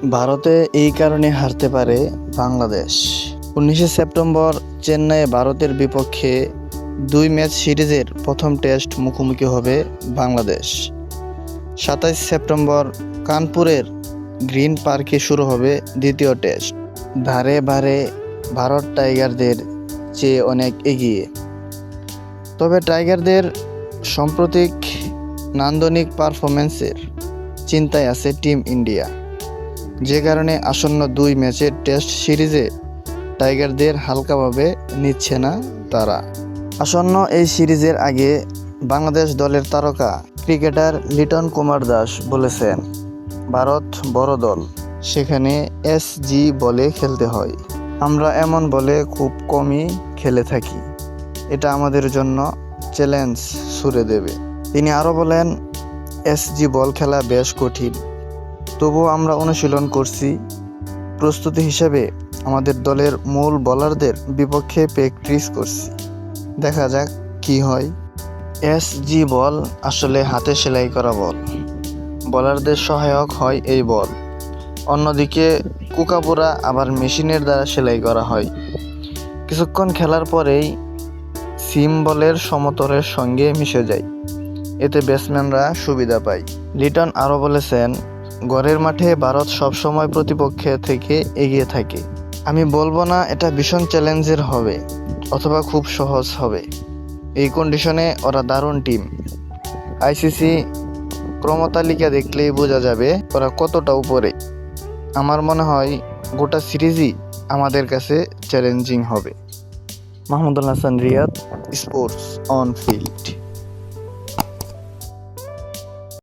ভারতে এই কারণে হারতে পারে বাংলাদেশ। 19 সেপ্টেম্বর চেন্নাইয়ে ভারতের বিপক্ষে 2 ম্যাচ সিরিজের প্রথম টেস্ট মুখোমুখি হবে বাংলাদেশ। 27 সেপ্টেম্বর কানপুরের গ্রিন পার্কে শুরু হবে দ্বিতীয় টেস্ট। ধারে বারে ভারত টাইগারদের চেয়ে অনেক এগিয়ে, তবে টাইগারদের সাম্প্রতিক নান্দনিক পারফরম্যান্সের চিন্তায় আছে টিম ইন্ডিয়া, যে কারণে আসন্ন 2 ম্যাচের টেস্ট সিরিজে টাইগারদের হালকাভাবে নিচ্ছে না তারা। আসন্ন এই সিরিজের আগে বাংলাদেশ দলের তারকা ক্রিকেটার লিটন কুমার দাস বলেছেন, ভারত বড় দল, সেখানে SG বলে খেলতে হয়। আমরা এমন বলে খুব কমই খেলে থাকি, এটা আমাদের জন্য চ্যালেঞ্জ ছুড়ে দেবে। তিনি আরও বলেন, SG বল খেলা বেশ কঠিন, তবুও আমরা অনুশীলন করছি। প্রস্তুতি হিসেবে আমাদের দলের মূল বোলারদের বিপক্ষে প্র্যাকটিস করছি, দেখা যাক কি হয়। SG বল আসলে হাতে সেলাই করা বল, বোলারদের সহায়ক হয় এই বল। অন্যদিকে কুকাপুরা আবার মেশিনের দ্বারা সেলাই করা হয়। কিছুক্ষণ খেলার পরেই সিম বলের সমতলের সঙ্গে মিশে যায়, এতে ব্যাটসম্যানরা সুবিধা পায়। লিটন আরও বলেছেন, ঘরের মাঠে ভারত সবসময় প্রতিপক্ষের থেকে এগিয়ে থাকে। আমি বলবো না এটা ভীষণ চ্যালেঞ্জের হবে অথবা খুব সহজ হবে। এই কন্ডিশনে ওরা দারুণ টিম। ICC ক্রমতালিকা দেখলেই বোঝা যাবে ওরা কতটা উপরে। আমার মনে হয় গোটা সিরিজই আমাদের কাছে চ্যালেঞ্জিং হবে। Mahmudul Hasan Riyad, sports on field.